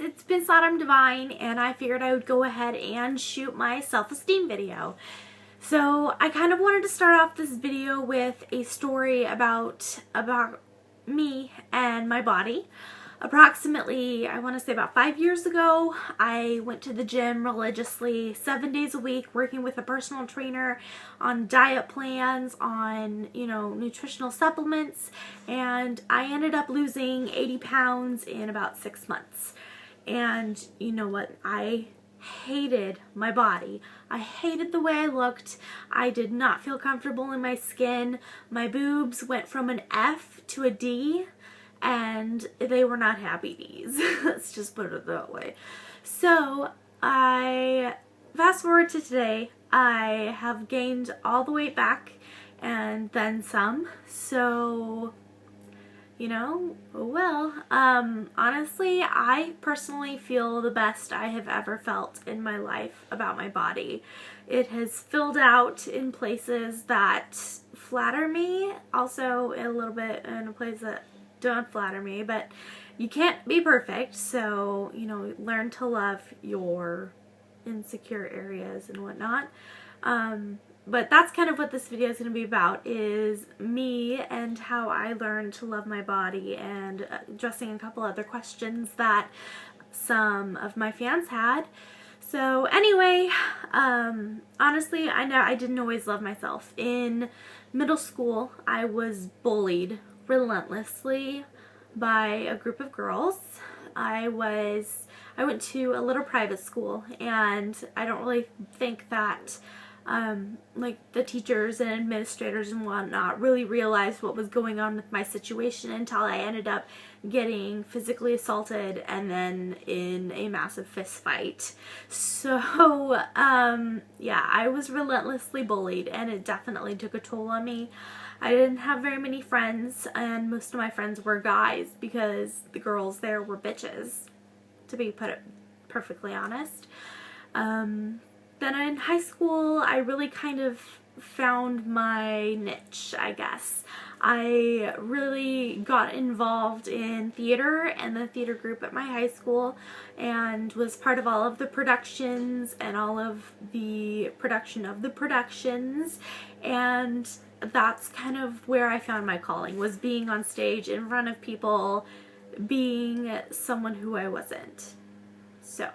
it's been Sodom Divine, and I figured I would go ahead and shoot my self-esteem video. So I kind of wanted to start off this video with a story about me and my body. Approximately, I want to say about 5 years ago, I went to the gym religiously 7 days a week, working with a personal trainer on diet plans, on, nutritional supplements, and I ended up losing 80 pounds in about 6 months. And you know what? I hated my body. I hated the way I looked. I did not feel comfortable in my skin. My boobs went from an F to a D, and they were not happy D's. Let's just put it that way. So I fast forward to today. I have gained all the weight back and then some. So honestly, I personally feel the best I have ever felt in my life about my body. It has filled out in places that flatter me, also a little bit in a place that don't flatter me, but you can't be perfect, so, learn to love your insecure areas and whatnot. But that's kind of what this video is going to be about, is me and how I learned to love my body, and addressing a couple other questions that some of my fans had. So anyway, honestly, I know I didn't always love myself. In middle school, I was bullied relentlessly by a group of girls. I went to a little private school, and I don't really think that the teachers and administrators and whatnot really realized what was going on with my situation until I ended up getting physically assaulted and then in a massive fist fight. So, yeah, I was relentlessly bullied, and it definitely took a toll on me. I didn't have very many friends, and most of my friends were guys because the girls there were bitches, to be perfectly honest. Then in high school, I really kind of found my niche, I guess. I really got involved in theater and the theater group at my high school, and was part of all of the productions and all of the production of the productions, and that's kind of where I found my calling, was being on stage in front of people, being someone who I wasn't. So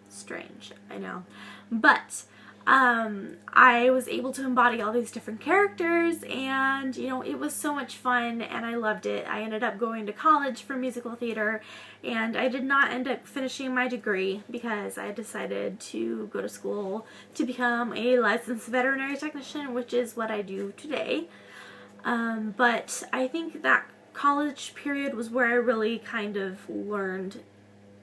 strange, I know. But I was able to embody all these different characters, and it was so much fun, and I loved it. I ended up going to college for musical theater, and I did not end up finishing my degree because I decided to go to school to become a licensed veterinary technician, which is what I do today. But I think that college period was where I really kind of learned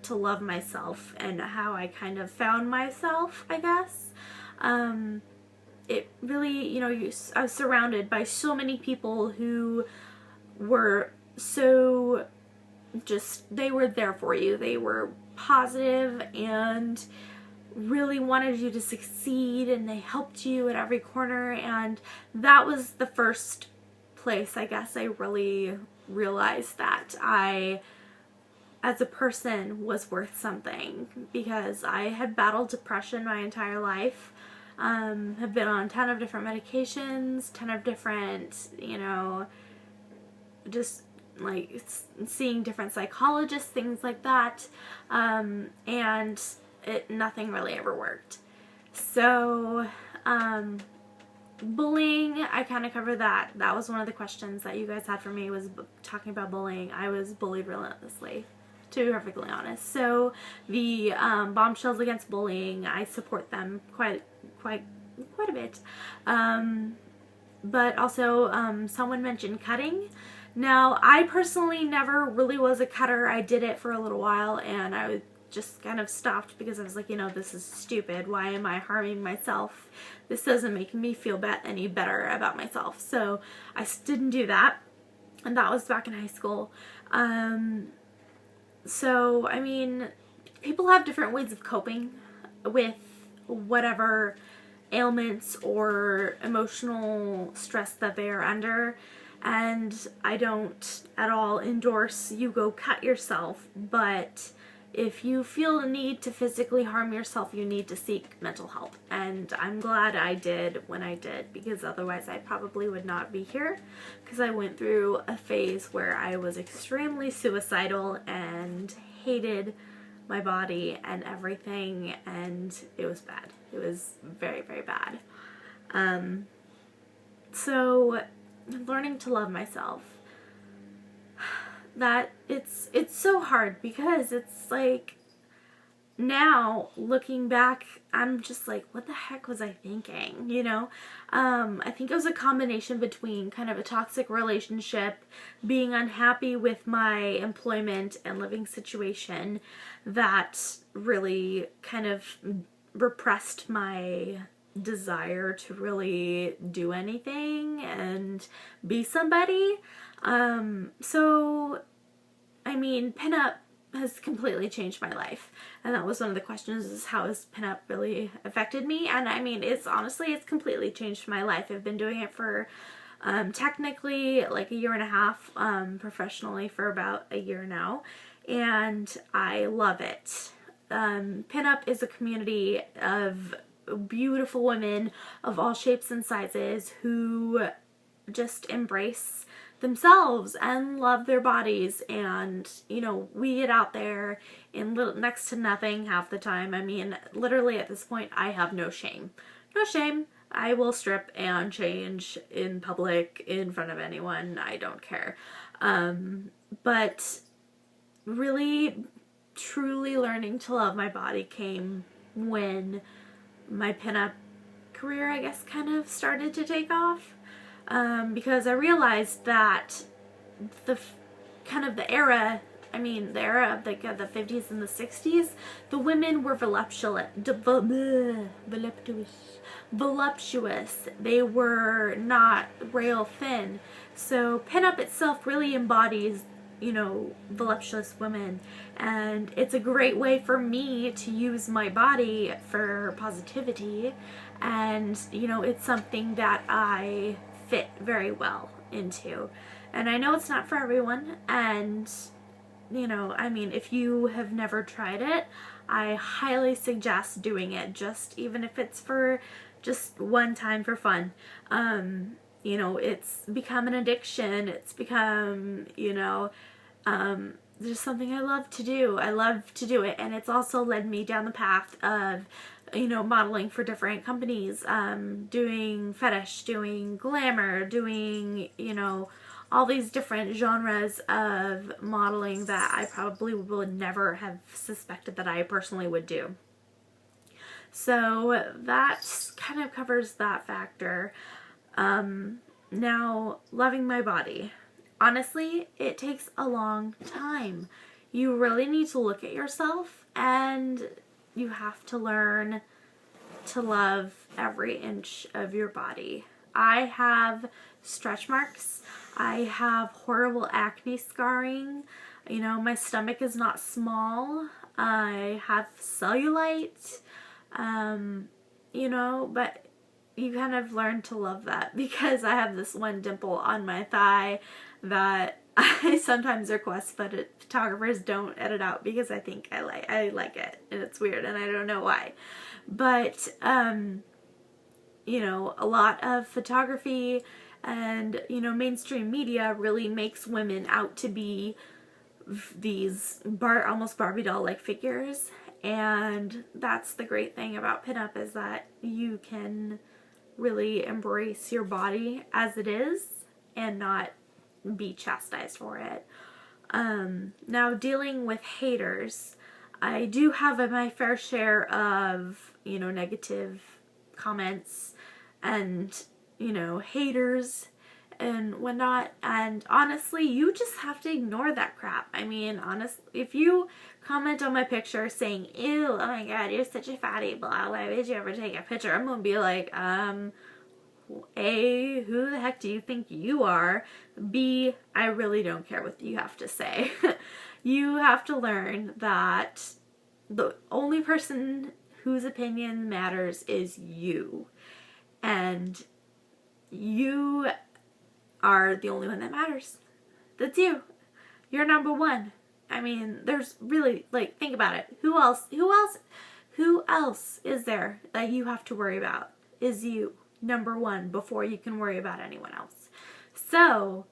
to love myself and how I kind of found myself, I guess. It really, I was surrounded by so many people who were so they were there for you. They were positive and really wanted you to succeed, and they helped you at every corner, and that was the first place, I guess, I really realized that I, as a person, was worth something, because I had battled depression my entire life. Have been on a ton of different medications, ton of different, just like seeing different psychologists, things like that, and nothing really ever worked. So, bullying, I kind of covered that. That was one of the questions that you guys had for me, was talking about bullying. I was bullied relentlessly, to be perfectly honest. So the bombshells against bullying, I support them quite a bit. But also, someone mentioned cutting. Now, I personally never really was a cutter. I did it for a little while, and I just kind of stopped because I was like, this is stupid. Why am I harming myself? This doesn't make me feel any better about myself. So I didn't do that, and that was back in high school. So, I mean, people have different ways of coping with whatever ailments or emotional stress that they are under, and I don't at all endorse you go cut yourself, but if you feel the need to physically harm yourself, you need to seek mental help. And I'm glad I did when I did, because otherwise I probably would not be here, because I went through a phase where I was extremely suicidal and hated my body and everything, and it was bad. It was very, very bad. So learning to love myself, that it's so hard, because it's like, now looking back, I'm just like, what the heck was I thinking, you know? I think it was a combination between kind of a toxic relationship, being unhappy with my employment and living situation, that really kind of repressed my desire to really do anything and be somebody. So, I mean, Pinup has completely changed my life. And that was one of the questions, is how has Pinup really affected me? And I mean, it's completely changed my life. I've been doing it for technically like a year and a half, professionally for about a year now. And I love it. Pinup is a community of beautiful women of all shapes and sizes who just embrace themselves and love their bodies. And, you know, we get out there in next to nothing half the time. I mean, literally at this point, I have no shame. No shame. I will strip and change in public in front of anyone. I don't care. But really, truly learning to love my body came when my pinup career, I guess, kind of started to take off. Because I realized that the era, I mean, the era of the 50s and the 60s, the women were voluptuous. They were not rail thin. So pinup itself really embodies, you know, voluptuous women, and it's a great way for me to use my body for positivity. And, you know, it's something that I fit very well into. And I know it's not for everyone, and, you know, I mean, if you have never tried it, I highly suggest doing it, just even if it's for just one time for fun. You know, it's become an addiction. It's become, you know, just something I love to do. I love to do it, and it's also led me down the path of, you know, modeling for different companies, doing fetish, doing glamour, doing, you know, all these different genres of modeling that I probably would never have suspected that I personally would do. So that kind of covers that factor. Now, loving my body. Honestly, it takes a long time. You really need to look at yourself, and you have to learn to love every inch of your body. I have stretch marks. I have horrible acne scarring. You know, my stomach is not small. I have cellulite. You know, but you kind of learn to love that, because I have this one dimple on my thigh that I sometimes request photographers don't edit out, because I think I like it, and it's weird, and I don't know why. But, you know, a lot of photography and, you know, mainstream media really makes women out to be these almost Barbie doll-like figures. And that's the great thing about pinup, is that you can really embrace your body as it is and not be chastised for it. Now, dealing with haters, I do have my fair share of, you know, negative comments and, you know, haters and whatnot. And honestly, you just have to ignore that crap. I mean, honestly, if you comment on my picture saying, ew, oh my god, you're such a fatty, blah, why did you ever take a picture? I'm gonna be like, A, who the heck do you think you are? B, I really don't care what you have to say. You have to learn that the only person whose opinion matters is you. And you are the only one that matters. That's you. You're number one. I mean, there's really, like, think about it. Who else is there that you have to worry about? Is you, number one, before you can worry about anyone else. So,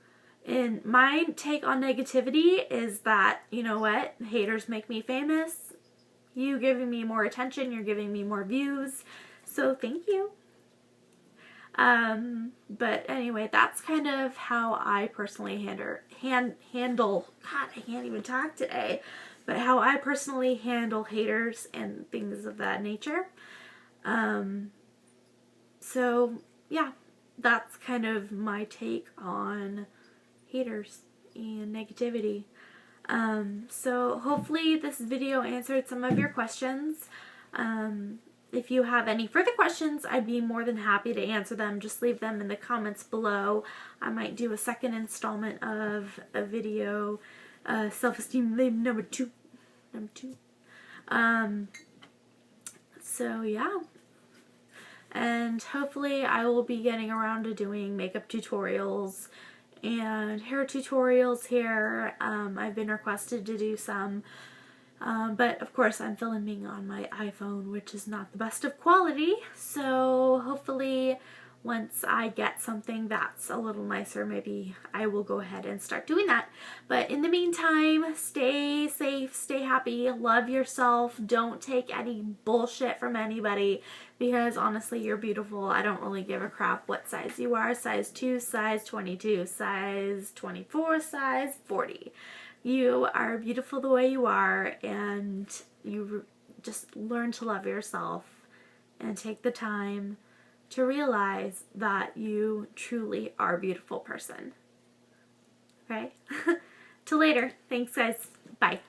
and my take on negativity is that, you know what? Haters make me famous. You giving me more attention, you're giving me more views. So thank you. But anyway, that's kind of how I personally handle, God, I can't even talk today, but how I personally handle haters and things of that nature. So yeah, that's kind of my take on haters and negativity. So hopefully this video answered some of your questions. If you have any further questions, I'd be more than happy to answer them. Just leave them in the comments below. I might do a second installment of a video, self-esteem number two. So yeah. And hopefully I will be getting around to doing makeup tutorials and hair tutorials here. I've been requested to do some, but of course I'm filming on my iPhone, which is not the best of quality, so hopefully once I get something that's a little nicer, maybe I will go ahead and start doing that. But in the meantime, stay safe, stay happy, love yourself, don't take any bullshit from anybody, because honestly, you're beautiful. I don't really give a crap what size you are, size 2, size 22, size 24, size 40. You are beautiful the way you are, and you just learn to love yourself and take the time to realize that you truly are a beautiful person. Okay? Till later. Thanks, guys. Bye.